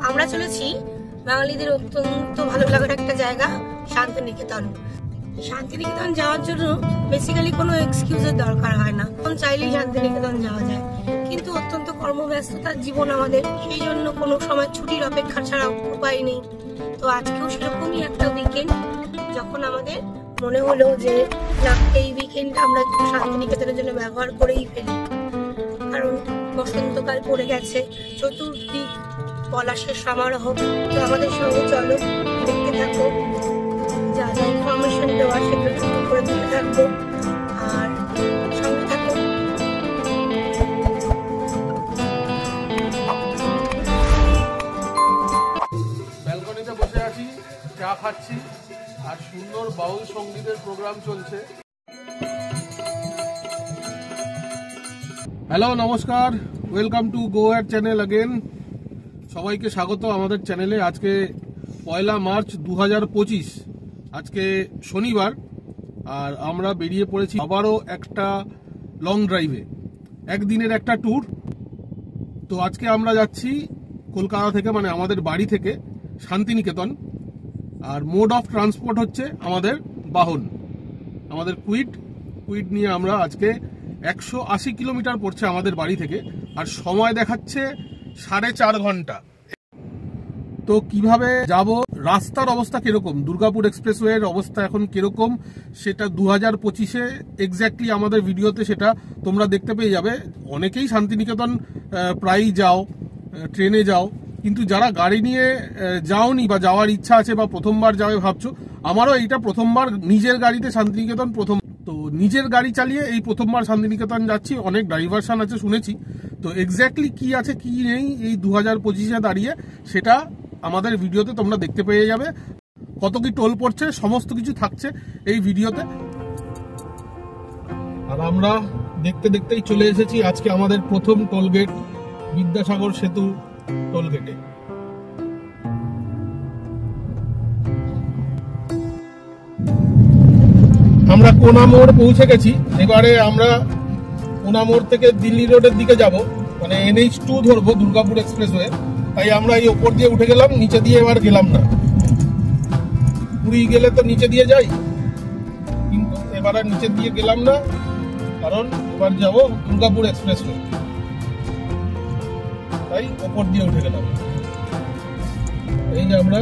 আমরা চলেছি বাঙালিদের অত্যন্ত ভালো লাগার একটা জায়গা, শান্তিনিকেতন। শান্তিনিকেতন যাওয়ার জন্য বেসিক্যালি কোনো এক্সকিউজের দরকার হয় না, চাইলেই শান্তিনিকেতন যাওয়া যায়। কিন্তু অত্যন্ত কর্মব্যস্ততার জীবন আমাদের, সেই জন্য কোনো সময় ছুটির অপেক্ষা ছাড়া উপায় নেই। তো আজকেও সেরকমই একটা উইকেন্ড, যখন আমাদের মনে হলো যে না, এই উইকেন্ড আমরা একটু শান্তিনিকেতনের জন্য ব্যবহার করেই ফেলি। কারণ বসন্তকাল পড়ে গেছে, চতুর্দিক পলাশের সমারোহ। তো আমাদের সঙ্গে চলো, দেখতে থাকো, যা যা ইনফরমেশন দেওয়া সেগুলো একটু করে দিতে থাকবো, আর সঙ্গে থাকো। ব্যালকনিতে বসে আছি, চা খাচ্ছি, আর সুন্দর বাউল সঙ্গীতের প্রোগ্রাম চলছে। হ্যালো, নমস্কার, welcome to go at channel again. সবাইকে স্বাগত আমাদের চ্যানেলে। আজকে 1 মার্চ 2025, আজকে শনিবার, আর আমরা বেরিয়ে পড়েছি আবারও একটা লং ড্রাইভে, একদিনের একটা ট্যুর। তো আজকে আমরা যাচ্ছি কলকাতা থেকে, মানে আমাদের বাড়ি থেকে শান্তিনিকেতন। আর মোড অফ ট্রান্সপোর্ট হচ্ছে আমাদের বাহন, আমাদের কুইড নিয়ে আমরা আজকে 180 কিলোমিটার পড়ছে আমাদের বাড়ি থেকে, আর সময় দেখাচ্ছে 4.5 ঘন্টা। তো কিভাবে যাব, রাস্তার অবস্থা কিরকম, দুর্গাপুর এক্সপ্রেসওয়ের অবস্থা এখন কিরকম, সেটা 2025-এ এক্স্যাক্টলি আমাদের ভিডিওতে সেটা তোমরা দেখতে পেয়ে যাবে। অনেকেই শান্তিনিকেতন প্রায়ই যাও, ট্রেনে যাও, কিন্তু যারা গাড়ি নিয়ে যাওনি বা যাওয়ার ইচ্ছা আছে বা প্রথমবার যাবে ভাবছো, আমারও এইটা প্রথমবার নিজের গাড়িতে শান্তিনিকেতন প্রথম। তো নিজের গাড়ি চালিয়ে এই প্রথমবার শান্তিনিকেতন যাচ্ছি। অনেক ডাইভারশন আছে শুনেছি, তো এক্স্যাক্টলি কি আছে কি নেই এই 2025-এ দাঁড়িয়ে সেটা আমাদের ভিডিওতে তোমরা দেখতে পেয়ে যাবে। কত কি টোল পড়ছে সমস্ত কিছু থাকছে এই ভিডিওতে। আর আমরা দেখতে দেখতেই চলে এসেছি আজকে আমাদের প্রথম টোলগেট, বিদ্যাসাগর সেতু টোলগেটে। আমরা কোনা মোড় পৌঁছে গেছি। এবারে আমরা কোনা মোড় থেকে দিল্লি রোডের দিকে যাব, মানে NH2 ধরবো, দুর্গাপুর এক্সপ্রেসওয়ে। তাই আমরা এই ওপর দিয়ে উঠে গেলাম, নিচে দিয়ে এবার গেলাম না। পুরী গেলে তো নিচে দিয়ে যাই, কিন্তু এবার আর নিচে দিয়ে গেলাম না, কারণ এবার যাব দুর্গাপুর এক্সপ্রেসওয়ে, তাই ওপর দিয়ে উঠে গেলাম। এই যে আমরা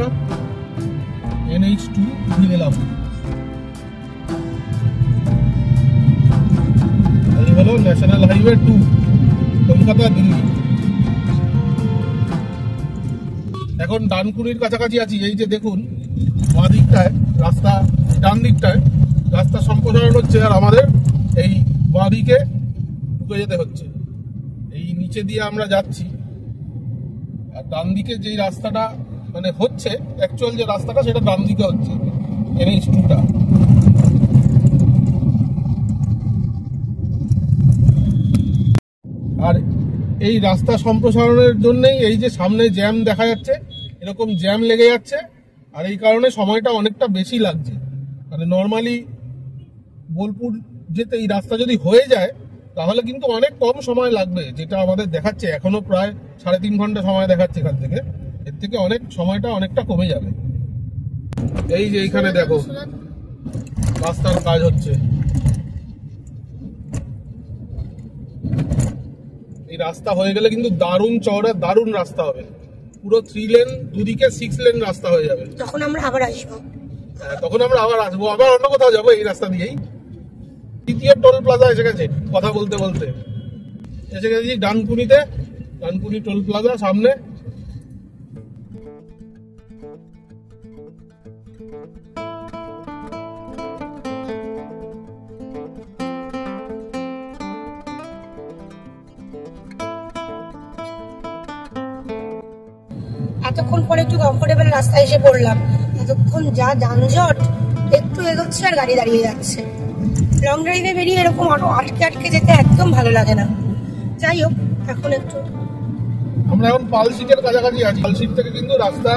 NH2 উঠে গেলাম। এই হলো ন্যাশনাল হাইওয়ে 2, কলকাতা দিল্লি। এখন ডানকুনির কাছাকাছি আছি। এই যে দেখুন, বাঁ দিকটায় রাস্তা, ডান দিকটায় রাস্তা সম্প্রসারণ হচ্ছে, আর আমাদের এই বাঁ দিকে ঢুকে যেতে হচ্ছে। এই নিচে দিয়ে আমরা যাচ্ছি, আর ডান দিকে যে রাস্তাটা মানে হচ্ছে, অ্যাকচুয়াল যে রাস্তাটা সেটা ডান দিকে হচ্ছে, NH2টা। আর এই রাস্তা সম্প্রসারণের জন্যই এই যে সামনে জ্যাম দেখা যাচ্ছে, এরকম জ্যাম লেগে যাচ্ছে, আর এই কারণে সময়টা অনেকটা বেশি লাগছে। মানে নর্মালি বোলপুর যেতে এই রাস্তা যদি হয়ে যায় তাহলে কিন্তু অনেক কম সময় লাগবে, যেটা আমাদের দেখাচ্ছে এখনো প্রায় 3.5 ঘন্টা সময় দেখাচ্ছে এখান থেকে। এর থেকে অনেক সময়টা অনেকটা কমে যাবে। এই যে এইখানে দেখো রাস্তার কাজ হচ্ছে। এই রাস্তা হয়ে গেলে কিন্তু দারুণ চওড়া, দারুণ রাস্তা হবে, পুরো 3 লেন, দুদিকে 6 লেন রাস্তা হয়ে যাবে। তখন আমরা আবার আসবো। হ্যাঁ, তখন আমরা আবার আসবো, আবার অন্য কোথাও যাবো এই রাস্তা দিয়েই। দ্বিতীয় টোল প্লাজা এসে গেছে, কথা বলতে বলতে এসে গেছি ডানকুনিতে। ডানকুনি টোল প্লাজা সামনে। এতক্ষণ পরে একটু কমফোর্টেবল রাস্তায় এসে পড়লাম। এতক্ষণ যা যানজট, একটু এগোচ্ছে আর গাড়ি দাঁড়িয়ে যাচ্ছে। লং ড্রাইভে বেরিয়ে এরকম আটকে আটকে যেতে একদম ভালো লাগে না। যাই হোক, এখন একটু আমরা এখন পালশিটের কাছাকাছি আছি। পালশিট থেকে কিন্তু রাস্তা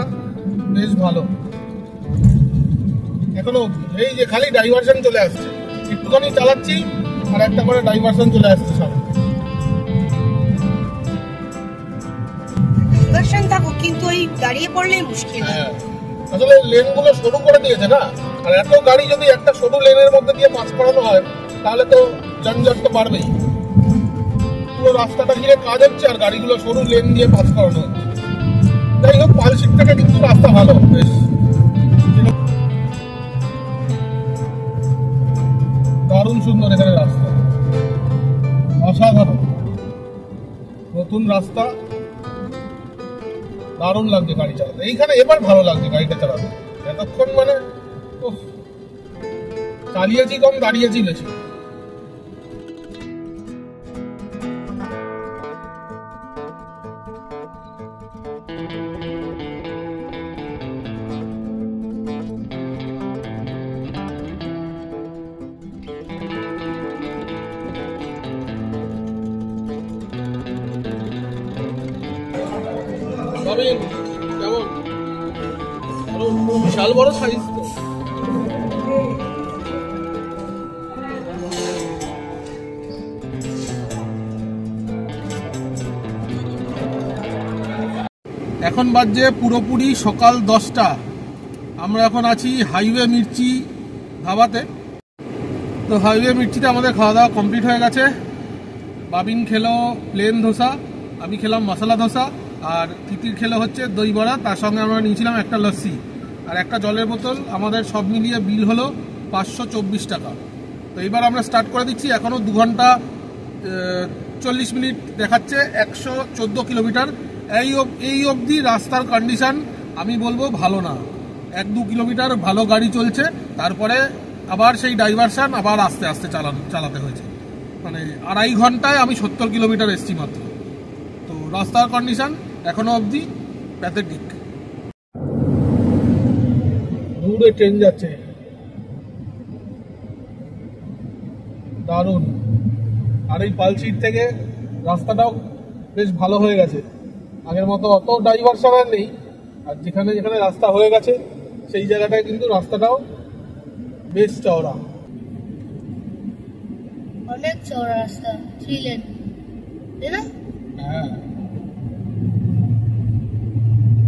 বেশ ভালো এখনো। এই যে খালি ডাইভারশন চলে আসছে, একটুখানি চালাচ্ছি আর একটা করে ডাইভারশন চলে আসছে সামনে। কিন্তু ওই দাঁড়িয়ে পড়লেই মুশকিল। হ্যাঁ, আসলে লেনগুলো সরু করে দিয়েছে না, আর এত গাড়ি যদি একটা সরু লেনের মধ্যে দিয়ে পাস করানো হয় তাহলে তো যানজট তো বাড়বেই। পুরো রাস্তাটা ঘিরে কাজ হচ্ছে আর গাড়িগুলো সরু লেন দিয়ে পাস করানো হচ্ছে। যাই হোক, পালশিট থেকে কিন্তু রাস্তা ভালো, বেশ দারুণ সুন্দর এখানে রাস্তা, অসাধারণ নতুন রাস্তা, দারুণ লাগছে গাড়ি চালাতে। এইখানে এবার ভালো লাগছে গাড়িটা চালাতে, এতক্ষণ মানে চালিয়েছি কম, দাঁড়িয়েছি বেশি। কেমন বিশাল বড় সাইজ তো। এখন বাজছে পুরোপুরি সকাল 10টা। আমরা এখন আছি হাইওয়ে মির্চি ধাবাতে। তো হাইওয়ে মির্চিতে আমাদের খাওয়া দাওয়া কমপ্লিট হয়ে গেছে। বাবিন খেলো প্লেন ধোসা, আমি খেলাম মশলা ধোসা, আর তিতির খেলো হচ্ছে দই বড়া। তার সঙ্গে আমরা নিয়েছিলাম একটা লস্যি আর একটা জলের বোতল। আমাদের সব মিলিয়ে বিল হলো 524 টাকা। তো এবার আমরা স্টার্ট করে দিচ্ছি। এখনও 2 ঘন্টা 40 মিনিট দেখাচ্ছে, 114 কিলোমিটার। এই অবধি রাস্তার কন্ডিশন আমি বলবো ভালো না। 1-2 কিলোমিটার ভালো গাড়ি চলছে, তারপরে আবার সেই ডাইভারশন, আবার আস্তে আস্তে চালাতে হয়েছে। মানে 2.5 ঘন্টায় আমি 70 কিলোমিটার এসছি মাত্র। তো রাস্তার কন্ডিশন এখনো অবধি প্যাথেটিক। দূরে ট্রেন যাচ্ছে, দারুণ। আর এই পালশিট থেকে রাস্তাটাও বেশ ভালো হয়ে গেছে, আগের মতো অত ডাইভারশন আর নেই। আর যেখানে যেখানে রাস্তা হয়ে গেছে সেই জায়গাটায় কিন্তু রাস্তাটাও বেশ চওড়া, অনেক চওড়া রাস্তা, 3 লেন, তাই না? হ্যাঁ,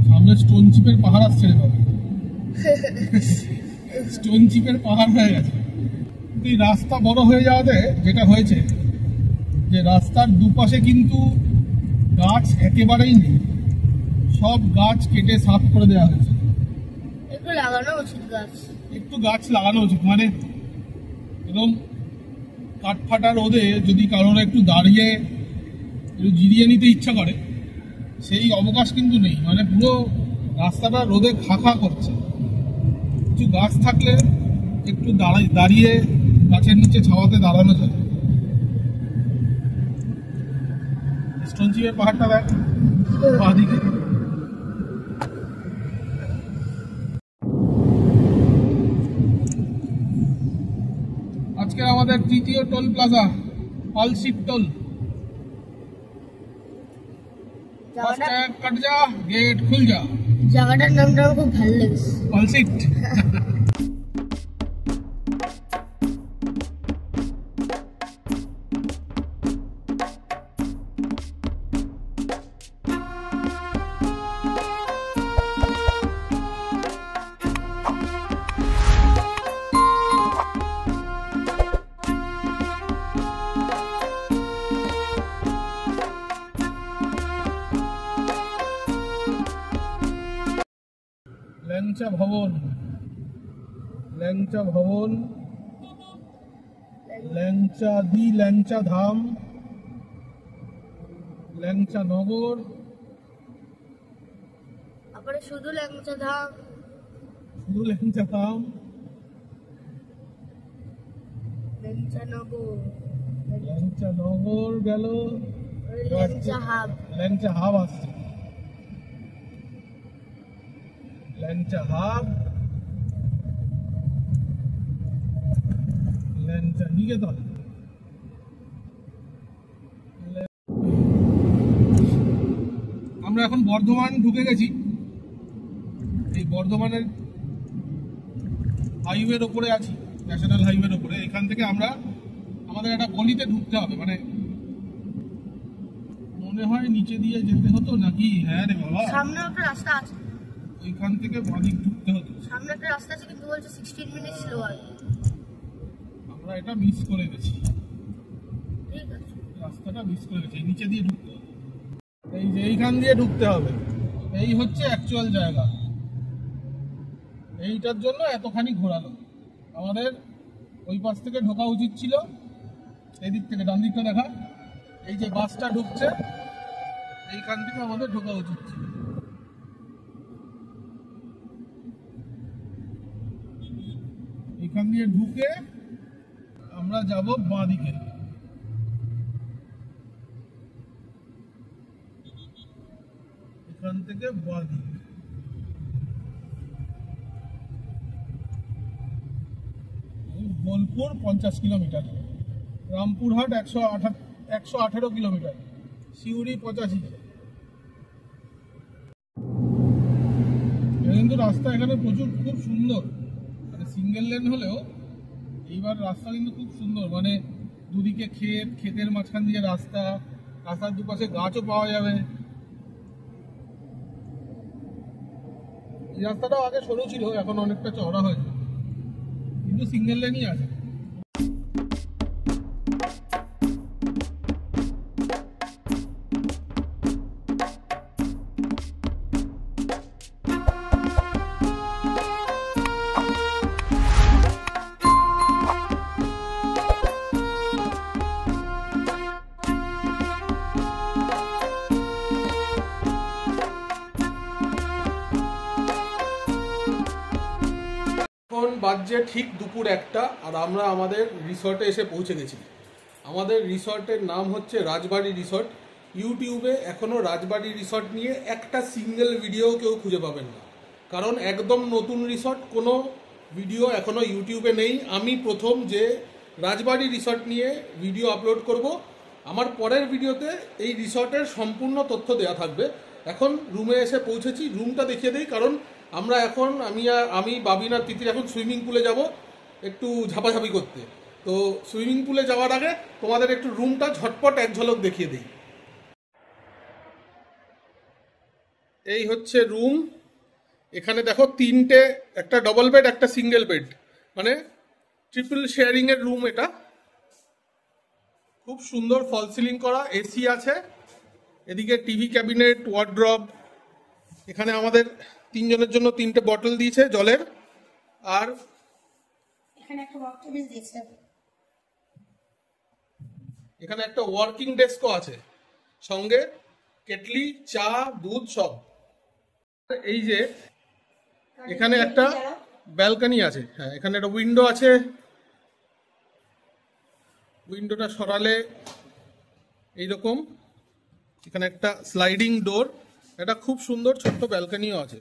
সামনে স্টোন চিপের পাহাড় আসছে রে বাবা। স্টোন চিপের পাহাড় হয়ে গেছে। এই রাস্তা বড় হয়ে যাওয়াতে যেটা হয়েছে যে রাস্তার দুপাশে কিন্তু গাছ একেবারেই নেই, সব গাছ কেটে সাফ করে দেওয়া হয়েছে। একটু লাগানো উচিত গাছ, একটু গাছ লাগানো উচিত। মানে এরকম কাঠফাটা রোদে যদি কারোর একটু দাঁড়িয়ে একটু জিরিয়ে নিতে ইচ্ছা করে, সেই অবকাশ কিন্তু নেই। মানে পুরো রাস্তাটা রোদে খা করছে। কিছু গাছ থাকলে একটু দাঁড়িয়ে গাছের নিচে ছাওয়াতে দাঁড়ানো যায়। স্টোন চিপের পাহাড়টা দেখ বাঁদিকে। আজকে আমাদের তৃতীয় টোল প্লাজা, পালশিট টোল। কাট যা, গেট খুল যা। জায়গাটার নামটা আমার খুব ভালো লেগেছে, পালশিট। ল্যাংচা ভবন, ল্যাংচা ভবন, ল্যাংচা ধাম, ল্যাংচা নগর, তারপরে শুধু ল্যাংচা ধাম, ল্যাংচা ধাম, ল্যাংচা নগর গেল, ল্যাংচা হাব আসছে, ল্যাংচা হাব, ল্যাংচা নিকেতন। আমরা এখন বর্ধমান ঢুকে গেছি। এই বর্ধমানের হাইওয়ের ওপরে আছি, ন্যাশনাল হাইওয়ের ওপরে। এখান থেকে আমরা আমাদের একটা গলিতে ঢুকতে হবে। মানে মনে মনে হয় নিচে দিয়ে যেতে হতো নাকি? হ্যাঁ রে বাবা, সামনে একটা রাস্তা আছে, ওইখান থেকে বাদিক ঢুকতে হতো। সামনে একটা রাস্তা আছে কিন্তু বলছে 16 মিনিট স্লোয়ার। আমরা এটা মিস করে গেছি, ঠিক আছে, রাস্তাটা মিস করে গেছি। নিচে দিয়ে ঢুকতে হবে, এই যে এইখান দিয়ে ঢুকতে হবে। এই হচ্ছে অ্যাকচুয়াল জায়গা। এইটার জন্য এতখানি ঘোরালো। আমাদের ওই পাশ থেকে ঢোকা উচিত ছিল, এই দিক থেকে, ডান দিকটা দেখা, এই যে বাসটা ঢুকছে এইখান থেকে আমাদের ঢোকা উচিত ছিল। এখান দিয়ে ঢুকে আমরা যাব বাঁ দিকে। এখান থেকে বাঁ দিকে বোলপুর 50 কিলোমিটার, রামপুরহাট 118 কিলোমিটার, সিউড়ি 85। কিন্তু রাস্তা এখানে প্রচুর, খুব সুন্দর, মানে সিঙ্গেল লেন হলেও এইবার রাস্তা কিন্তু খুব সুন্দর। মানে দুদিকে ক্ষেত, ক্ষেতের মাঝখান দিয়ে রাস্তা, রাস্তার দুপাশে গাছও পাওয়া যাবে। এই রাস্তাটাও আগে সরু ছিল, এখন অনেকটা চওড়া হয়েছে, কিন্তু সিঙ্গেল লেনই আছে। এখন বাজছে ঠিক দুপুর 1টা, আর আমরা আমাদের রিসর্টে এসে পৌঁছে গেছি। আমাদের রিসর্টের নাম হচ্ছে রাজবাড়ি রিসর্ট। ইউটিউবে এখনও রাজবাড়ি রিসর্ট নিয়ে একটা সিঙ্গেল ভিডিও কেউ খুঁজে পাবেন না, কারণ একদম নতুন রিসর্ট, কোনো ভিডিও এখনও ইউটিউবে নেই। আমি প্রথম যে রাজবাড়ি রিসর্ট নিয়ে ভিডিও আপলোড করব। আমার পরের ভিডিওতে এই রিসর্টের সম্পূর্ণ তথ্য দেওয়া থাকবে। এখন রুমে এসে পৌঁছেছি, রুমটা দেখিয়ে দিই, কারণ আমরা এখন আমি বাবিন আর তিতির এখন সুইমিং পুলে যাব একটু ঝাপাঝাপি করতে। তো সুইমিং পুলে যাওয়ার আগে তোমাদের একটু রুমটা ঝটপট এক ঝলক দেখিয়ে দিই। এই হচ্ছে রুম। এখানে দেখো তিনটে, একটা ডবল বেড, একটা সিঙ্গেল বেড, মানে ট্রিপল শেয়ারিং এর রুম এটা। খুব সুন্দর ফল সিলিং করা, এসি আছে, এদিকে টিভি ক্যাবিনেট, ওয়ার্ড্রব। এখানে আমাদের তিনজনের জন্য 3টে বটল দিয়েছে জলের, আর এখানে একটা ওয়ার্ক টেবিল দিয়েছে, এখানে একটা ওয়ার্কিং ডেস্কও আছে, সঙ্গে কেটলি, চা, দুধ সব। এই যে এখানে একটা ব্যালকনি আছে, হ্যাঁ এখানে একটা উইন্ডো আছে। উইন্ডোটা সরালে এইরকম, এখানে একটা স্লাইডিং ডোর, একটা খুব সুন্দর ছোট্ট ব্যালকনিও আছে।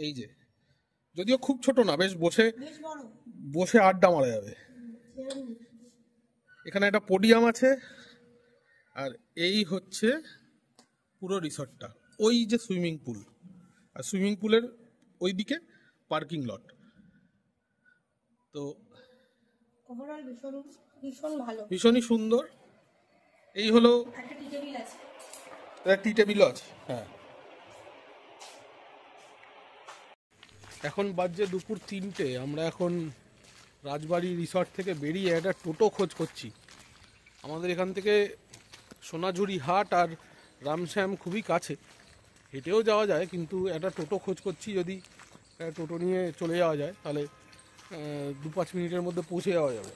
এই যে, যদিও খুব ছোট না, বেশ বসে আড্ডা মারা যাবে। এখানে একটা পোডিয়াম আছে, আর এই হচ্ছে পুরো রিসর্টটা। ওই যে সুইমিং পুল, আর সুইমিং পুলের ওই দিকে পার্কিং লট। তো ওভারঅল ভীষণ ভালো, ভীষণই সুন্দর। এই হলো, একটা টি টেবিল আছে, টি টেবিলও আছে, হ্যাঁ। এখন বাজছে দুপুর 3টে। আমরা এখন রাজবাড়ি রিসর্ট থেকে বেরিয়ে একটা টোটো খোঁজ করছি। আমাদের এখান থেকে সোনাঝুরি হাট আর রামশ্যাম খুবই কাছে, হেঁটেও যাওয়া যায়, কিন্তু একটা টোটো খোঁজ করছি। যদি টোটো নিয়ে চলে যাওয়া যায় তাহলে 2-5 মিনিটের মধ্যে পৌঁছে যাওয়া যাবে।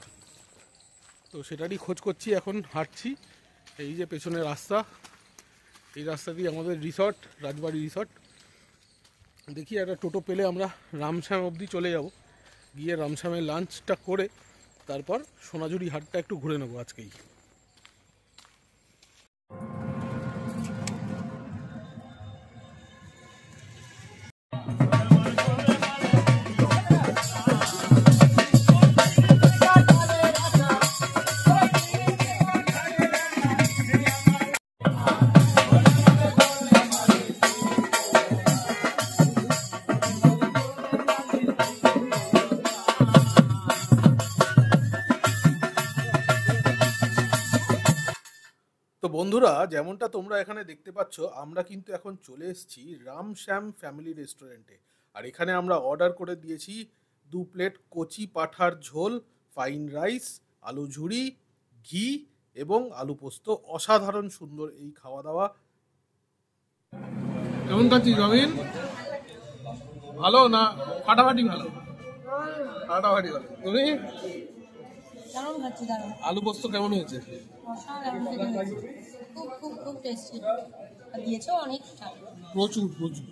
তো সেটারই খোঁজ করছি, এখন হাঁটছি। এই যে পেছনে রাস্তা, এই রাস্তা দিয়ে আমাদের রিসর্ট, রাজবাড়ি রিসর্ট। দেখি একটা টোটো পেলে আমরা রামশ্যাম অবধি চলে যাব, গিয়ে রামশ্যামে লাঞ্চটা করে তারপর সোনাঝুরি হাটটা একটু ঘুরে নেবো আজকেই। তো বন্ধুরা, যেমনটা তোমরা এখানে দেখতে পাচ্ছ, আমরা কিন্তু এখন চলে এসেছি রামশ্যাম ফ্যামিলি রেস্টুরেন্টে। আর এখানে আমরা অর্ডার করে দিয়েছি 2 প্লেট কচি পাঁঠার ঝোল, ফাইন রাইস, আলু ঝুড়ি, ঘি এবং আলু পোস্ত। অসাধারণ সুন্দর এই খাওয়া দাওয়া। কেমন খাচ্ছিস রবিন? ভালো না ফাটাফাটি? ভালো, ফাটাফাটি ভালো। তুমি কেমন খাচ্ছি দাঁড়াও। আলু পোস্ত কেমন হয়েছে? খুব খুব খুব টেস্টি দিয়েছো, অনেকটা প্রচুর প্রচুর।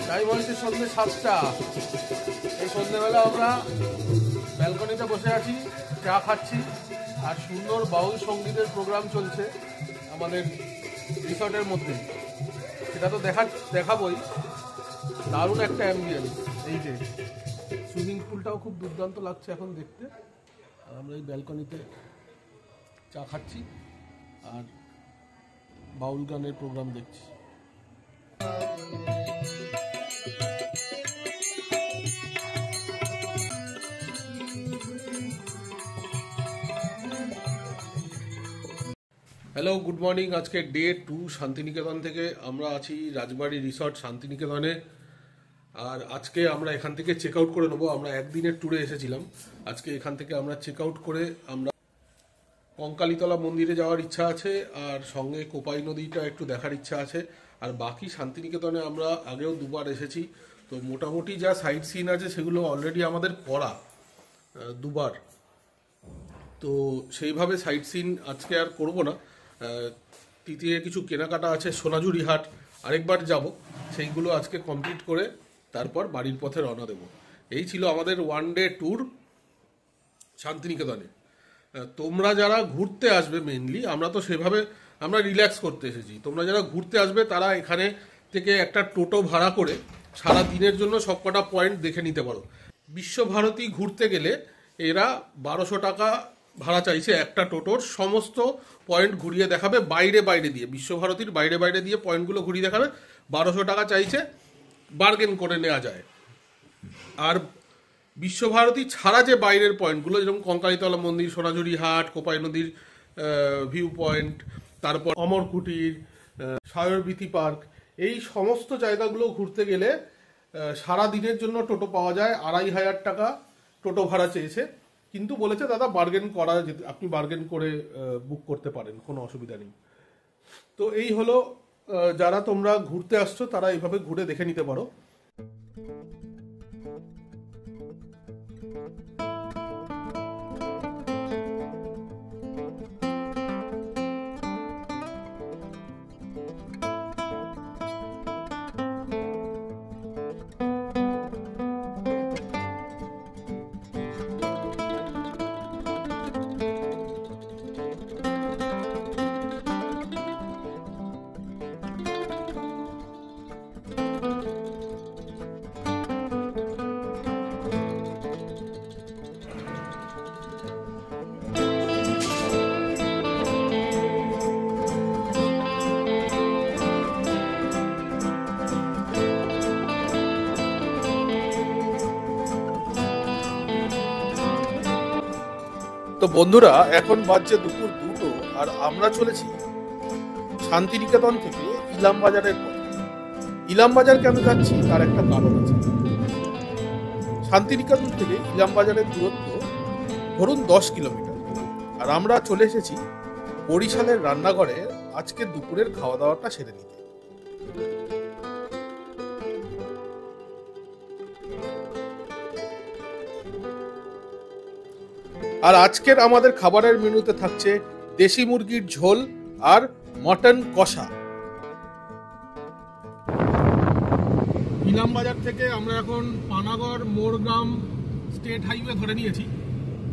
তাই বলছি সন্ধ্যে 7টা। এই সন্ধ্যেবেলা আমরা ব্যালকনিতে বসে আছি, চা খাচ্ছি, আর সুন্দর বাউল সঙ্গীতের প্রোগ্রাম চলছে আমাদের রিসর্টের মধ্যে। সেটা তো দেখাবই। দারুণ একটা অ্যাম্বিয়েন্স। এই যে সুইমিং পুলটাও খুব দুর্দান্ত লাগছে এখন দেখতে। আর আমরা এই ব্যালকনিতে চা খাচ্ছি আর বাউল গানের প্রোগ্রাম দেখছি। Hello, good morning. আজকে ডে 2 শান্তিনিকেতন থেকে। আমরা আছি রাজবাড়ি রিসর্ট শান্তিনিকেতনে। আর আজকে আমরা এখান থেকে চেক আউট করে নেবো। আমরা একদিনের ট্যুরে এসেছিলাম, আজকে এখান থেকে আমরা চেক আউট করে আমরা কঙ্কালীতলা মন্দিরে যাওয়ার ইচ্ছা আছে, আর সঙ্গে কোপাই নদীটা একটু দেখার ইচ্ছা আছে। আর বাকি শান্তিনিকেতনে আমরা আগেও 2বার এসেছি, তো মোটামুটি যা সাইট সিন আছে সেগুলো অলরেডি আমাদের করা 2বার। তো সেইভাবে সাইট সিন আজকে আর করব না। তৃতীয় কিছু কেনাকাটা আছে, সোনাঝুরি হাট আরেকবার যাব, সেইগুলো আজকে কমপ্লিট করে তারপর বাড়ির পথে রওনা দেব। এই ছিল আমাদের 1 ডে ট্যুর শান্তিনিকেতনে। তোমরা যারা ঘুরতে আসবে, মেইনলি আমরা তো সেভাবে আমরা রিল্যাক্স করতে এসেছি। তোমরা যারা ঘুরতে আসবে তারা এখানে থেকে একটা টোটো ভাড়া করে সারা দিনের জন্য সবকটা পয়েন্ট দেখে নিতে পারো। বিশ্বভারতী ঘুরতে গেলে এরা 1200 টাকা ভাড়া চাইছে একটা টোটোর। সমস্ত পয়েন্ট ঘুরিয়ে দেখাবে বাইরে বাইরে দিয়ে, বিশ্বভারতীর বাইরে বাইরে দিয়ে পয়েন্টগুলো ঘুরিয়ে দেখাবে। 1200 টাকা চাইছে, বার্গেন করে নেওয়া যায়। আর বিশ্বভারতী ছাড়া যে বাইরের পয়েন্টগুলো, যেরকম কঙ্কালীতলা মন্দির, সোনাঝুরি হাট, কোপাই নদীর ভিউ পয়েন্ট, তারপর অমর কুটির, সায়রবীথি পার্ক, এই সমস্ত জায়গাগুলো ঘুরতে গেলে সারা দিনের জন্য টোটো পাওয়া যায়। 2500 টাকা টোটো ভাড়া চেয়েছে, কিন্তু বলেছে দাদা বার্গেন করা যেতে, আপনি বার্গেন করে বুক করতে পারেন, কোনো অসুবিধা নেই। তো এই হলো, যারা তোমরা ঘুরতে আসছো তারা এইভাবে ঘুরে দেখে নিতে পারো। তো বন্ধুরা, এখন বাজছে দুপুর 2টো আর আমরা চলেছি শান্তিনিকেতন থেকে ইলাম বাজারের পথে। ইলাম বাজার কেন যাচ্ছি তার একটা কারণ আছে। শান্তিনিকেতন থেকে ইলাম বাজারের দূরত্ব ধরুন 10 কিলোমিটার, আর আমরা চলে এসেছি বরিশালের রান্নাঘরে আজকে দুপুরের খাওয়া দাওয়াটা সেরে নিতে। আর আজকের আমাদের খাবারের মেনুতে থাকছে দেশি মুরগির ঝোল আর মটন কষা। ইলাম বাজার থেকে আমরা এখন পানাগড় মোরগ্রাম স্টেট হাইওয়ে ধরে নিয়েছি।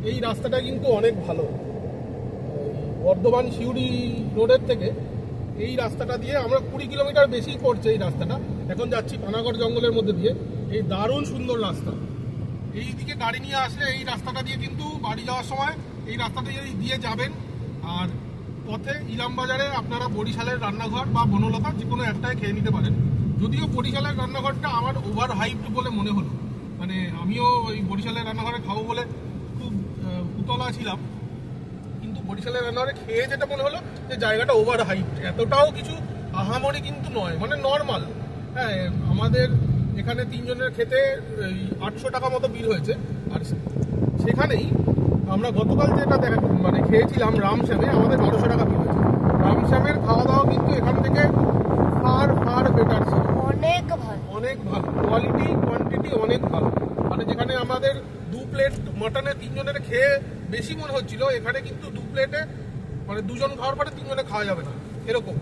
এই রাস্তাটা কিন্তু অনেক ভালো। বর্ধমান সিউড়ি রোডের থেকে এই রাস্তাটা দিয়ে আমরা 20 কিলোমিটার বেশি পড়ছে এই রাস্তাটা। এখন যাচ্ছি পানাগড় জঙ্গলের মধ্যে দিয়ে। এই দারুণ সুন্দর রাস্তা। এই দিকে গাড়ি নিয়ে আসলে এই রাস্তাটা দিয়ে কিন্তু বাড়ি যাওয়ার সময় এই রাস্তাটা দিয়ে যাবেন। আর পথে ইলাম বাজারে আপনারা বরিশালের রান্নাঘর বা বনলতা যে কোনো একটাই খেয়ে নিতে পারেন। যদিও বরিশালের রান্নাঘরটা আমার ওভার হাইপড বলে মনে হলো, মানে আমিও ওই বরিশালের রান্নাঘরে খাবো বলে খুব উতলা ছিলাম, কিন্তু বরিশালের রান্নাঘরে খেয়ে যেটা মনে হলো যে জায়গাটা ওভার হাইপড। এতটাও কিছু আহামরি কিন্তু নয়, মানে নর্মাল। হ্যাঁ, আমাদের এখানে 3 জনের খেতে 800 টাকা মতো বিল হয়েছে। আর সেখানেই আমরা গতকাল যেটা মানে খেয়েছিলাম রামশ্যামে, আমাদের 1200 টাকা বিল হয়েছে। রামশ্যামের খাওয়া দাওয়া কিন্তু এখান থেকে ফার বেটার ছিল, অনেক ভালো কোয়ালিটি কোয়ান্টিটি অনেক ভালো। মানে যেখানে আমাদের 2 প্লেট মটনে 3 জনের খেয়ে বেশি মনে হচ্ছিল, এখানে কিন্তু 2 প্লেটে মানে 2 জন খাওয়ার পরে 3 জনে খাওয়া যাবে না এরকম।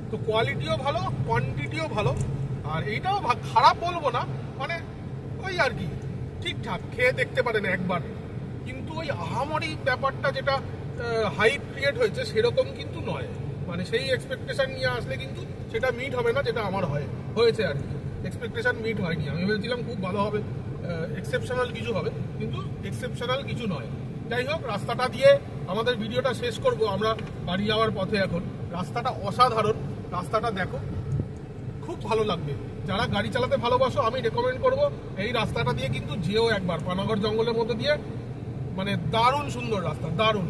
তো কোয়ালিটিও ভালো, কোয়ান্টিটিও ভালো। আর এইটাও খারাপ বলবো না, মানে ওই আর কি ঠিকঠাক, খেয়ে দেখতে পারেন একবার। কিন্তু ওই আহামরি ব্যাপারটা যেটা হাইপ ক্রিয়েট হয়েছে সেরকম কিন্তু নয়। মানে সেই এক্সপেকটেশন নিয়ে আসলে কিন্তু সেটা মিট হবে না, যেটা আমার হয়েছে আর কি। এক্সপেকটেশন মিট হয়নি। আমি ভেবেছিলাম খুব ভালো হবে, এক্সেপশনাল কিছু হবে, কিন্তু এক্সেপশনাল কিছু নয়। যাই হোক, রাস্তাটা দিয়ে আমাদের ভিডিওটা শেষ করব আমরা বাড়ি যাওয়ার পথে। এখন রাস্তাটা অসাধারণ, রাস্তাটা দেখো, খুব ভালো লাগবে। যারা গাড়ি চালাতে ভালোবাসো আমি রেকমেন্ড করব এই রাস্তাটা দিয়ে কিন্তু যেও একবার। পানাগড় জঙ্গলের মধ্যে দিয়ে, মানে দারুণ সুন্দর রাস্তা, দারুণ।